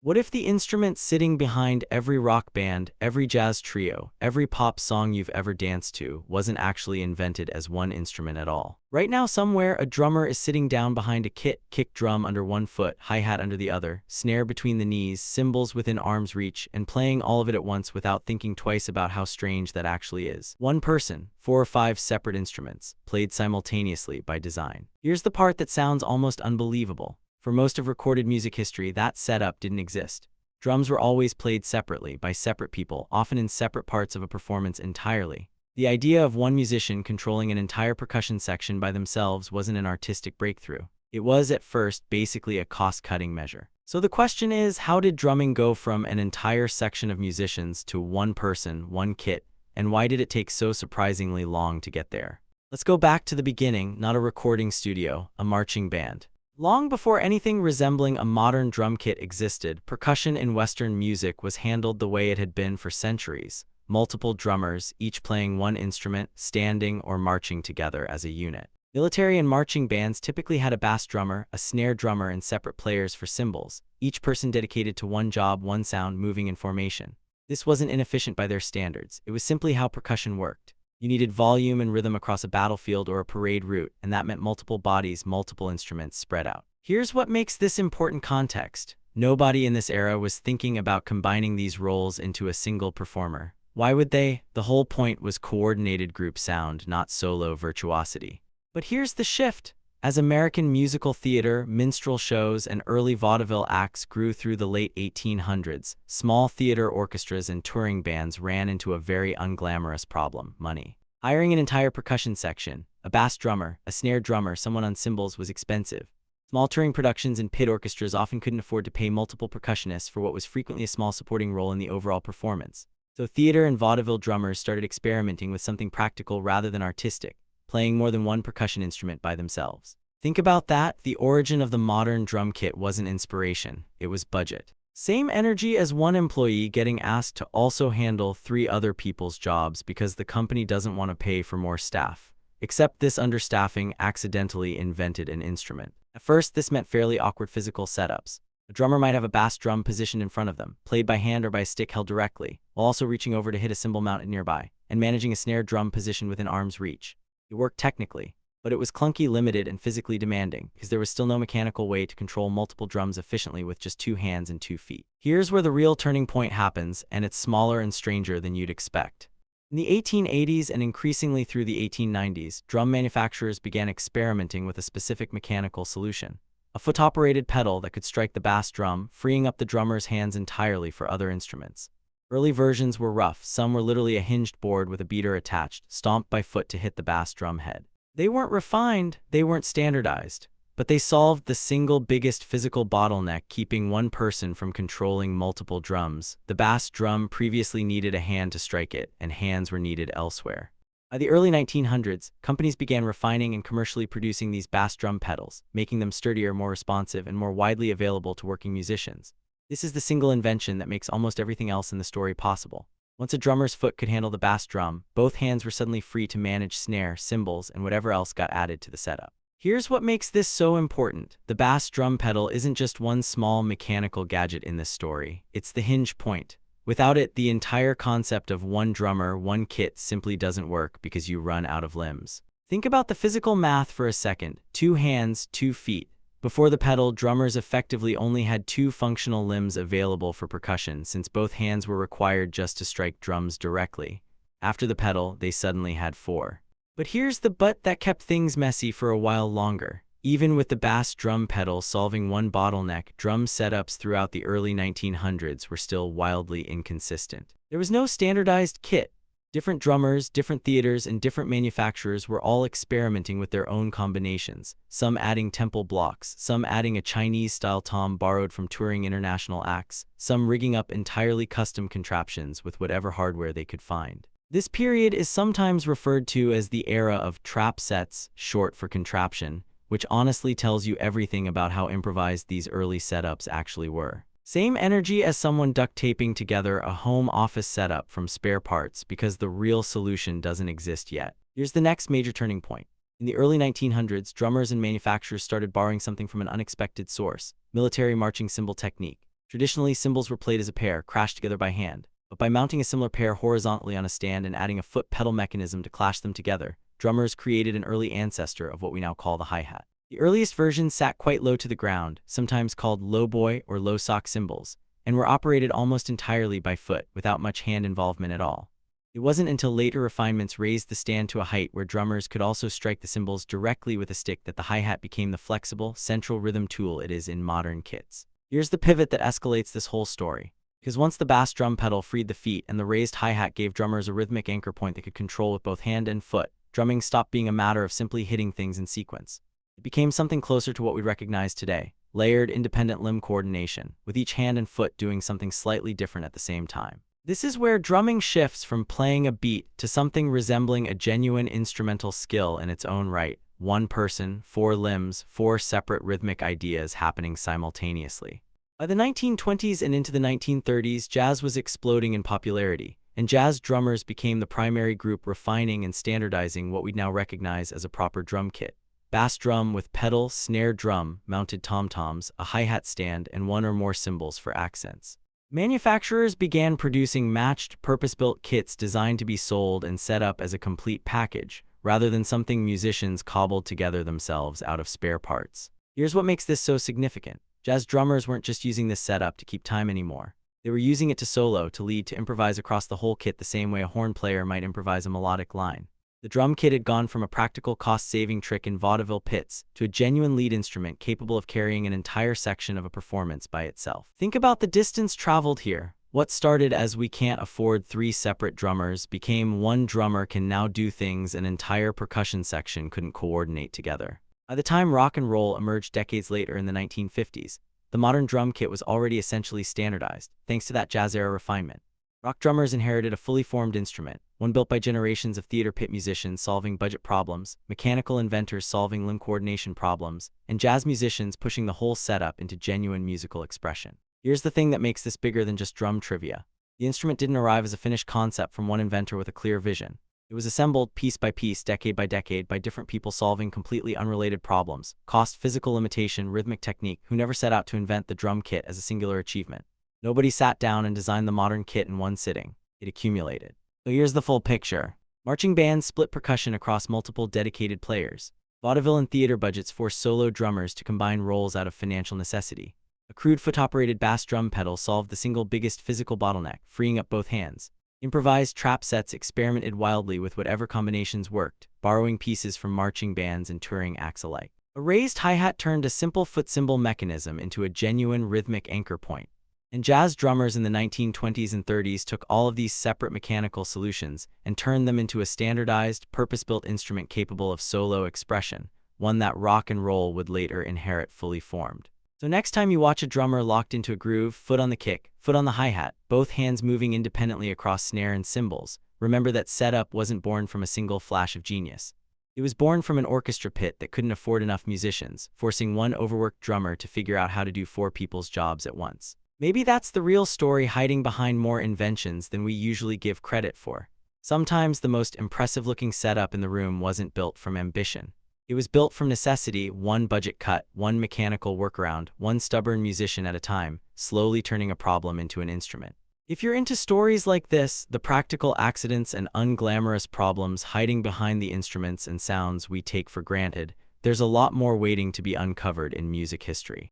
What if the instrument sitting behind every rock band, every jazz trio, every pop song you've ever danced to wasn't actually invented as one instrument at all? Right now somewhere, a drummer is sitting down behind a kick drum under one foot, hi-hat under the other, snare between the knees, cymbals within arm's reach, and playing all of it at once without thinking twice about how strange that actually is. One person, 4 or 5 separate instruments, played simultaneously by design. Here's the part that sounds almost unbelievable. For most of recorded music history, that setup didn't exist. Drums were always played separately, by separate people, often in separate parts of a performance entirely. The idea of one musician controlling an entire percussion section by themselves wasn't an artistic breakthrough. It was, at first, basically a cost-cutting measure. So the question is, how did drumming go from an entire section of musicians to one person, one kit, and why did it take so surprisingly long to get there? Let's go back to the beginning, not a recording studio, a marching band. Long before anything resembling a modern drum kit existed, percussion in Western music was handled the way it had been for centuries. Multiple drummers, each playing one instrument, standing or marching together as a unit. Military and marching bands typically had a bass drummer, a snare drummer, and separate players for cymbals, each person dedicated to one job, one sound, moving in formation. This wasn't inefficient by their standards, it was simply how percussion worked. You needed volume and rhythm across a battlefield or a parade route, and that meant multiple bodies, multiple instruments spread out. Here's what makes this important context. Nobody in this era was thinking about combining these roles into a single performer. Why would they? The whole point was coordinated group sound, not solo virtuosity. But here's the shift. As American musical theater, minstrel shows, and early vaudeville acts grew through the late 1800s, small theater orchestras and touring bands ran into a very unglamorous problem: money. Hiring an entire percussion section, a bass drummer, a snare drummer, someone on cymbals, was expensive. Small touring productions and pit orchestras often couldn't afford to pay multiple percussionists for what was frequently a small supporting role in the overall performance. So theater and vaudeville drummers started experimenting with something practical rather than artistic, playing more than one percussion instrument by themselves. Think about that. The origin of the modern drum kit wasn't inspiration, it was budget. Same energy as one employee getting asked to also handle 3 other people's jobs because the company doesn't want to pay for more staff. Except this understaffing accidentally invented an instrument. At first, this meant fairly awkward physical setups. A drummer might have a bass drum positioned in front of them, played by hand or by a stick held directly, while also reaching over to hit a cymbal mounted nearby, and managing a snare drum positioned within arm's reach. It worked technically, but it was clunky, limited, and physically demanding, because there was still no mechanical way to control multiple drums efficiently with just 2 hands and 2 feet. Here's where the real turning point happens, and it's smaller and stranger than you'd expect. In the 1880s and increasingly through the 1890s, drum manufacturers began experimenting with a specific mechanical solution: a foot-operated pedal that could strike the bass drum, freeing up the drummer's hands entirely for other instruments. Early versions were rough. Some were literally a hinged board with a beater attached, stomped by foot to hit the bass drum head. They weren't refined, they weren't standardized, but they solved the single biggest physical bottleneck keeping one person from controlling multiple drums. The bass drum previously needed a hand to strike it, and hands were needed elsewhere. By the early 1900s, companies began refining and commercially producing these bass drum pedals, making them sturdier, more responsive, and more widely available to working musicians. This is the single invention that makes almost everything else in the story possible. Once a drummer's foot could handle the bass drum, both hands were suddenly free to manage snare, cymbals, and whatever else got added to the setup. Here's what makes this so important. The bass drum pedal isn't just one small mechanical gadget in this story, it's the hinge point. Without it, the entire concept of one drummer, one kit simply doesn't work because you run out of limbs. Think about the physical math for a second: 2 hands, 2 feet. Before the pedal, drummers effectively only had 2 functional limbs available for percussion, since both hands were required just to strike drums directly. After the pedal, they suddenly had 4. But here's the but that kept things messy for a while longer. Even with the bass drum pedal solving one bottleneck, drum setups throughout the early 1900s were still wildly inconsistent. There was no standardized kit. Different drummers, different theaters, and different manufacturers were all experimenting with their own combinations, some adding temple blocks, some adding a Chinese-style tom borrowed from touring international acts, some rigging up entirely custom contraptions with whatever hardware they could find. This period is sometimes referred to as the era of trap sets, short for contraption, which honestly tells you everything about how improvised these early setups actually were. Same energy as someone duct taping together a home office setup from spare parts because the real solution doesn't exist yet. Here's the next major turning point. In the early 1900s, drummers and manufacturers started borrowing something from an unexpected source: military marching cymbal technique. Traditionally, cymbals were played as a pair, crashed together by hand. But by mounting a similar pair horizontally on a stand and adding a foot pedal mechanism to clash them together, drummers created an early ancestor of what we now call the hi-hat. The earliest versions sat quite low to the ground, sometimes called low-boy or low-sock cymbals, and were operated almost entirely by foot, without much hand involvement at all. It wasn't until later refinements raised the stand to a height where drummers could also strike the cymbals directly with a stick that the hi-hat became the flexible, central rhythm tool it is in modern kits. Here's the pivot that escalates this whole story. Because once the bass drum pedal freed the feet and the raised hi-hat gave drummers a rhythmic anchor point they could control with both hand and foot, drumming stopped being a matter of simply hitting things in sequence. It became something closer to what we recognize today, layered, independent limb coordination, with each hand and foot doing something slightly different at the same time. This is where drumming shifts from playing a beat to something resembling a genuine instrumental skill in its own right. One person, four limbs, four separate rhythmic ideas happening simultaneously. By the 1920s and into the 1930s, jazz was exploding in popularity, and jazz drummers became the primary group refining and standardizing what we now recognize as a proper drum kit. Bass drum with pedal, snare drum, mounted tom-toms, a hi-hat stand, and one or more cymbals for accents. Manufacturers began producing matched, purpose-built kits designed to be sold and set up as a complete package, rather than something musicians cobbled together themselves out of spare parts. Here's what makes this so significant. Jazz drummers weren't just using this setup to keep time anymore. They were using it to solo, to lead, to improvise across the whole kit the same way a horn player might improvise a melodic line. The drum kit had gone from a practical cost-saving trick in vaudeville pits to a genuine lead instrument capable of carrying an entire section of a performance by itself. Think about the distance traveled here. What started as we can't afford three separate drummers became one drummer can now do things an entire percussion section couldn't coordinate together. By the time rock and roll emerged decades later in the 1950s, the modern drum kit was already essentially standardized, thanks to that jazz-era refinement. Rock drummers inherited a fully formed instrument, one built by generations of theater pit musicians solving budget problems, mechanical inventors solving limb coordination problems, and jazz musicians pushing the whole setup into genuine musical expression. Here's the thing that makes this bigger than just drum trivia. The instrument didn't arrive as a finished concept from one inventor with a clear vision. It was assembled piece by piece, decade by decade, by different people solving completely unrelated problems: cost, physical limitation, rhythmic technique, who never set out to invent the drum kit as a singular achievement. Nobody sat down and designed the modern kit in one sitting. It accumulated. So here's the full picture. Marching bands split percussion across multiple dedicated players. Vaudeville and theater budgets forced solo drummers to combine roles out of financial necessity. A crude foot-operated bass drum pedal solved the single biggest physical bottleneck, freeing up both hands. Improvised trap sets experimented wildly with whatever combinations worked, borrowing pieces from marching bands and touring acts alike. A raised hi-hat turned a simple foot cymbal mechanism into a genuine rhythmic anchor point. And jazz drummers in the 1920s and 30s took all of these separate mechanical solutions and turned them into a standardized, purpose-built instrument capable of solo expression, one that rock and roll would later inherit fully formed. So next time you watch a drummer locked into a groove, foot on the kick, foot on the hi-hat, both hands moving independently across snare and cymbals, remember that setup wasn't born from a single flash of genius. It was born from an orchestra pit that couldn't afford enough musicians, forcing one overworked drummer to figure out how to do four people's jobs at once. Maybe that's the real story hiding behind more inventions than we usually give credit for. Sometimes the most impressive-looking setup in the room wasn't built from ambition. It was built from necessity, one budget cut, one mechanical workaround, one stubborn musician at a time, slowly turning a problem into an instrument. If you're into stories like this, the practical accidents and unglamorous problems hiding behind the instruments and sounds we take for granted, there's a lot more waiting to be uncovered in music history.